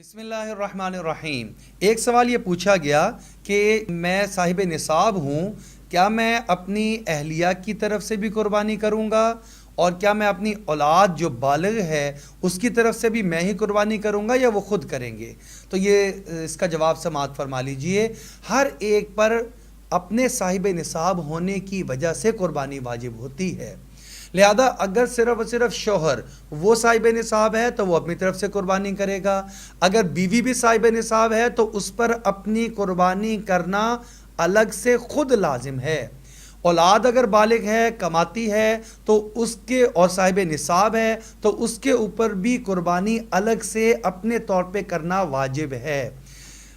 बिस्मिल्लाहिर्रहमानिर्रहीम। एक सवाल ये पूछा गया कि मैं साहिब निसाब हूँ, क्या मैं अपनी अहलिया की तरफ से भी कुर्बानी करूँगा और क्या मैं अपनी औलाद जो बालिग है उसकी तरफ से भी मैं ही कुर्बानी करूँगा या वो ख़ुद करेंगे? तो ये इसका जवाब समाअत फरमा लीजिए। हर एक पर अपने साहिब निसाब होने की वजह से कुर्बानी वाजिब होती है। लिहाजा अगर सिर्फ और सिर्फ शौहर वो साहिब निसाब है तो वो अपनी तरफ से कुर्बानी करेगा, अगर बीवी भी साहिब निसाब है तो उस पर अपनी कुर्बानी करना अलग से खुद लाजिम है। औलाद अगर बालिग है, कमाती है तो उसके और साहिब निसाब है तो उसके ऊपर भी कुर्बानी अलग से अपने तौर पे करना वाजिब है।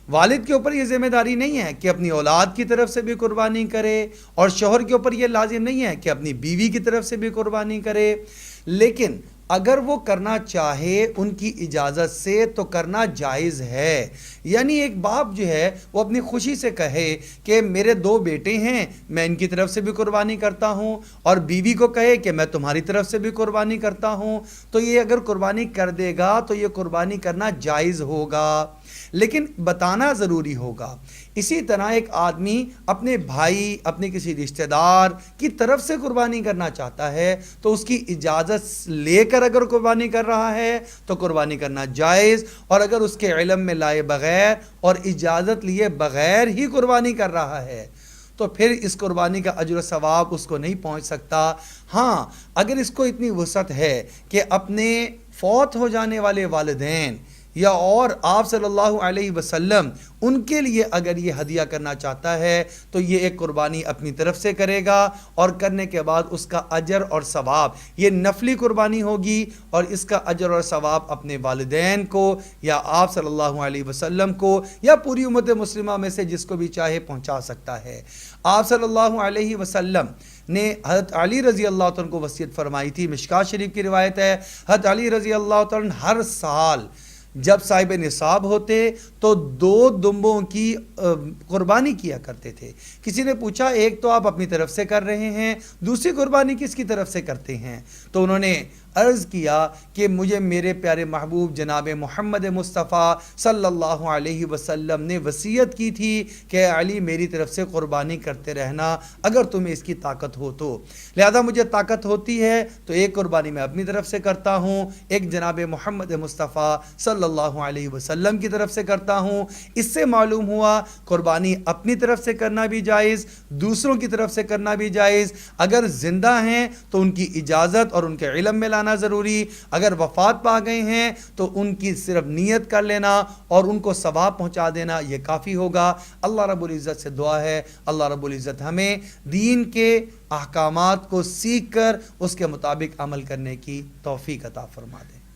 वालिद के ऊपर ये ज़िम्मेदारी नहीं है कि अपनी औलाद की तरफ से भी कुर्बानी करे और शौहर के ऊपर ये लाजिम नहीं है कि अपनी बीवी की तरफ से भी कुर्बानी करे, लेकिन अगर वो करना चाहे उनकी इजाज़त से तो करना जायज़ है। यानी एक बाप जो है वो अपनी खुशी से कहे कि मेरे दो बेटे हैं, मैं इनकी तरफ से भी कुर्बानी करता हूँ, और बीवी को कहे कि मैं तुम्हारी तरफ से भी कुर्बानी करता हूँ, तो ये अगर कुर्बानी कर देगा तो ये कुर्बानी करना जायज़ होगा, लेकिन बताना ज़रूरी होगा। इसी तरह एक आदमी अपने भाई, अपने किसी रिश्तेदार की तरफ से कुर्बानी करना चाहता है तो उसकी इजाज़त लेकर अगर कुर्बानी कर रहा है तो कुर्बानी करना जायज़, और अगर उसके इल्म में लाए बग़ैर और इजाज़त लिए बग़ैर ही कुर्बानी कर रहा है तो फिर इस कुर्बानी का अजर सवाब उसको नहीं पहुंच सकता। हाँ, अगर इसको इतनी वसअत है कि अपने फौत हो जाने वाले वालिदैन या और आप सल्लल्लाहु अलैहि वसल्लम उनके लिए अगर ये हदिया करना चाहता है तो ये एक कुर्बानी अपनी तरफ से करेगा, और करने के बाद उसका अजर और सवाब ये नफली कुर्बानी होगी, और इसका अजर और सवाब अपने वालिदैन को या आप सल्लल्लाहु अलैहि वसल्लम को या पूरी उम्मत मुस्लिमा में से जिसको भी चाहे पहुंचा सकता है। आप सल्लल्लाहु अलैहि वसल्लम ने हज़रत अली रज़ी अल्लाह तआला को वसीयत फरमाई थी। मिशकात शरीफ की रिवायत है, हज़रत अली रज़ी अल्लाह तआला हर साल जब साहिब निसाब होते तो 2 दुम्बों की कुर्बानी किया करते थे। किसी ने पूछा, एक तो आप अपनी तरफ से कर रहे हैं, दूसरी कुर्बानी किसकी तरफ से करते हैं? तो उन्होंने अर्ज़ किया कि मुझे मेरे प्यारे महबूब जनाब मोहम्मद मुस्तफ़ा सल्लल्लाहु अलैहि वसल्लम ने वसीयत की थी कि अली मेरी तरफ से कुर्बानी करते रहना अगर तुम्हें इसकी ताकत हो तो। लिहाजा मुझे ताकत होती है तो एक कुर्बानी मैं अपनी तरफ से करता हूँ, एक जनाब मोहम्मद मुस्तफ़ा सल्लल्लाहु अलैहि वसल्लम की तरफ से करता हूँ। इससे मालूम हुआ कुर्बानी अपनी तरफ से करना भी जायज़, दूसरों की तरफ से करना भी जायज़। अगर ज़िंदा हैं तो उनकी इजाज़त और उनके इल्म में लाना ज़रूरी, अगर वफ़ात पा गए हैं तो उनकी सिर्फ नियत कर लेना और उनको सवाब पहुँचा देना ये काफ़ी होगा। अल्लाह रब्बुल इज़्ज़त से दुआ है, अल्लाह रब्बुल इज़्ज़त हमें दीन के अहकामात को सीख कर उसके मुताबिक अमल करने की तौफ़ीक अता फ़रमा दे।